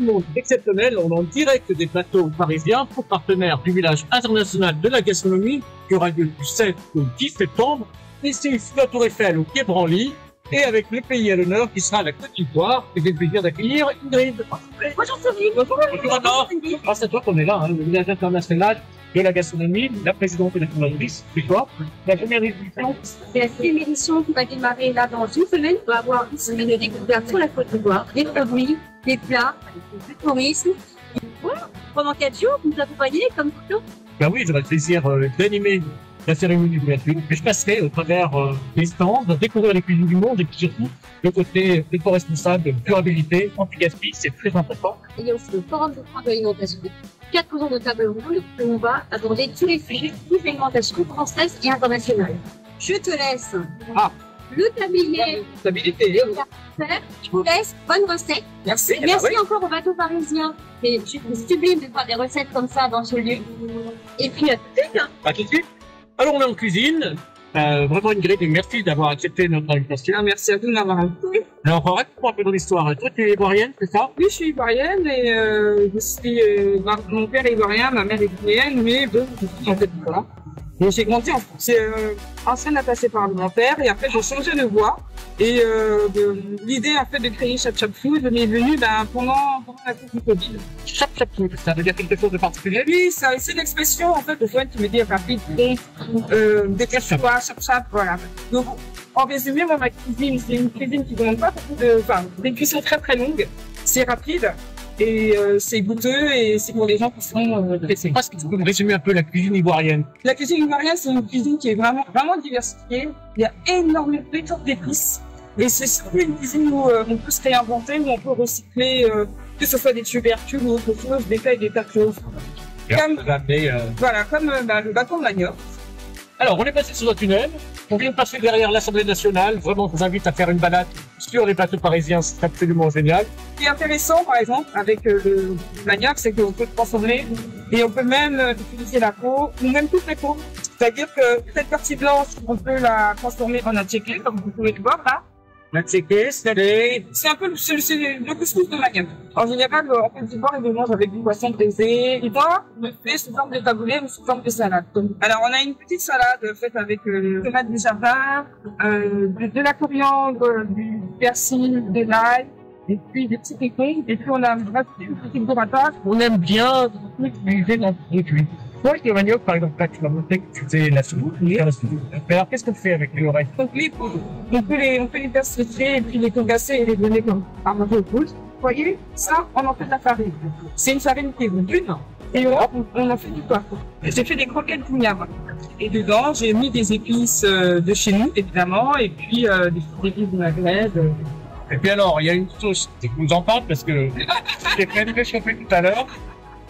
monde exceptionnel. On est en direct des plateaux parisiens pour partenaire du village international de la gastronomie qui aura lieu du 7 au 10 septembre. Ici, sous la Tour Eiffel, au Quai Branly, et avec le pays à l'honneur qui sera la Côte d'Ivoire. Et j'ai le plaisir d'accueillir Ingrid. Bonjour Cyril. Bonjour Anna. Grâce à toi qu'on est là, hein, le village international de la gastronomie, la présidente et la fondatrice, c'est toi. La première édition. C'est la 6e édition qui va démarrer là dans une semaine. On va avoir une semaine de découverte sur la Côte d'Ivoire, des produits, des plats, du tourisme. Voilà. Pendant 4 jours, vous nous accompagnez comme toujours. Ben oui, j'aurai le plaisir d'animer la cérémonie d'ouverture. Et je passerai au travers des stands, découvrir les cuisines du monde et puis surtout le côté éco-responsable, durabilité, anti-gaspi, c'est très important. Il y a aussi le forum de France de l'alimentation. 4 jours de table ronde où on va aborder tous les sujets de l'alimentation française et internationale. Je te laisse le tablier. Stabilité. Je vous laisse. Bonne recette. Merci. Merci encore au bateau parisien. C'est sublime de faire des recettes comme ça dans ce lieu. Et puis à tout de suite. À tout de suite. Alors on est en cuisine. Vraiment Ingrid, merci d'avoir accepté notre invitation. Merci à vous de m'avoir invité. Alors raconte-moi un peu ton histoire. Toi tu es ivoirienne, c'est ça? Oui, je suis ivoirienne et je suis, mon père est ivoirien, ma mère est guinéenne, mais bon, je suis en fait voilà. Et j'ai grandi en France. Ancienne à passer par mon père et après j'ai changé de voie. Et l'idée en fait de créer Chap Chap Food m'est venue pendant la crise du Covid. Chap Chap Food, ça veut dire quelque chose de particulier? Oui, c'est une expression en fait de Fouane qui veut dire rapide, déplace-toi, Chap Chap, voilà. Donc en résumé, moi ma cuisine, c'est une cuisine qui ne demande pas beaucoup des cuissons très très longues. C'est rapide. Et c'est goûteux et c'est pour les gens qui sont pressés. Est-ce que tu peux me résumer un peu la cuisine ivoirienne? La cuisine ivoirienne, c'est une cuisine qui est vraiment diversifiée. Il y a énormément d'épices. Et c'est surtout une cuisine où on peut se réinventer, où on peut recycler, que ce soit des tubercules ou autre chose, des tas et des tas de choses. Comme le bâton de manioc. Alors, on est passé sur un tunnel. On vient de passer derrière l'Assemblée nationale. Vraiment, je vous invite à faire une balade sur les plateaux parisiens. C'est absolument génial. Ce qui est intéressant, par exemple, avec le manioc, c'est qu'on peut le transformer et on peut même utiliser la peau, ou même toute la peau. C'est-à-dire que cette partie blanche, on peut la transformer en attiéké, comme vous pouvez le voir là. L'attiéké, c'est un peu le couscous de manioc. En général, en Côte d'Ivoire, ils le mangent avec du poisson braisé. Et moi, je le fais sous forme de taboulé ou sous forme de salade. Alors, on a une petite salade faite avec tomates du jardin, de la coriandre, du persil, de l'ail, et puis des petits pécons. Et puis, on a une petite burrata. On aime bien utiliser notre produit. Toi, avec le manioc, par exemple, là, tu m'as montré que tu faisais la soupe. Mais alors, qu'est-ce qu'on fait avec le reste? Donc, les poules. On peut les faire sécher et puis les congasser et les donner comme à manger aux poules. Vous voyez, ça, on en fait de la farine. C'est une farine qui est brune. Et là, on en fait du poivron. J'ai fait des croquettes d'igname. Et dedans, j'ai mis des épices de chez nous, évidemment, et puis des épices de Maghreb. Et puis alors, il y a une sauce, c'est que nous en parle parce que j'ai fait une réchauffer tout à l'heure.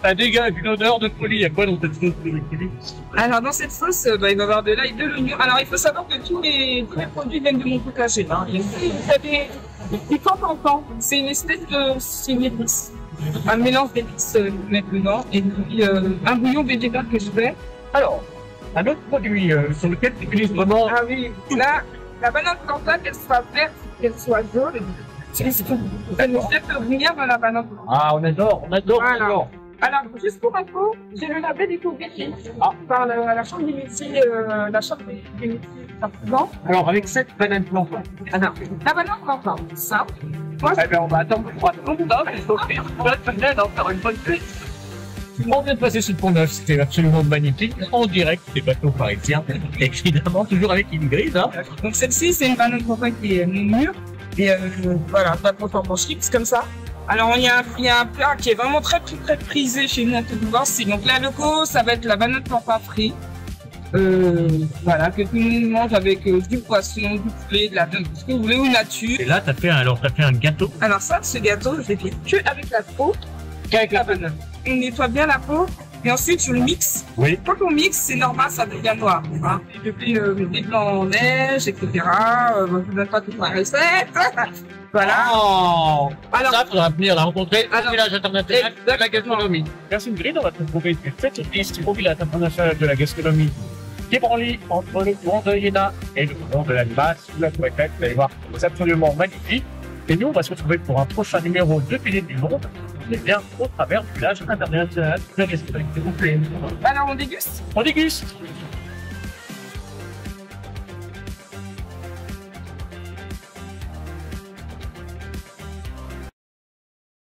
Ça dégage une odeur de folie. Il y a quoi dans cette sauce de folie? Alors, dans cette sauce, il va y avoir de l'ail, de l'oignon. Alors, il faut savoir que tous les produits viennent de mon potager. Hein. Vous avez du camp. C'est une espèce c'est une épice. Un mélange d'épices mettre dedans. Et puis, un bouillon végétal que je fais. Alors, un autre produit sur lequel tu utilises vraiment... Ah oui, là, la banane plantain, qu'elle soit verte, qu'elle soit jaune. Elle nous fait venir dans la banane. Ah, on adore. Voilà. Alors, juste pour info, j'ai le label découvert par la chambre des métiers, Alors, avec cette banane plantain. Alors, la banane plantain, ça. Moi, on va attendre 3 secondes, il faut faire une bonne fête. On vient de passer sur le Pont Neuf, c'était absolument magnifique, en direct des bateaux parisiens, évidemment, toujours avec Ingrid. Hein. Donc, celle-ci, c'est une banane plantain qui est mûre, et voilà, pas de en chips comme ça. Alors, il y a un plat qui est vraiment très prisé chez nous en Côte d'Ivoire. Donc, la loco, ça va être la banane plantain frit. Voilà, que tout le monde mange avec du poisson, du poulet, de la viande, ce que vous voulez, ou nature. Et là, t'as fait un gâteau. Alors ça, ce gâteau, je l'ai fait que avec la peau. Qu'avec la banane. On nettoie bien la peau. Et ensuite, je le mixe. Oui. Quand on mixe, c'est normal, ça devient noir. Hein. Et depuis des blancs en neige, etc. Je ne vous donne pas toute ma recette. Voilà. Oh, alors, ça, faudra venir la rencontrer au village international de la gastronomie. Merci Ingrid, on va te trouver une petite liste au village international de la gastronomie qui branlit entre le pont de Iéna et le pont de l'Alma sous la Tour Eiffel. Vous allez voir, c'est absolument magnifique. Et nous, on va se retrouver pour un prochain numéro de Piliers du Monde. est bien au travers du village international de la gastronomie. Alors on déguste? On déguste.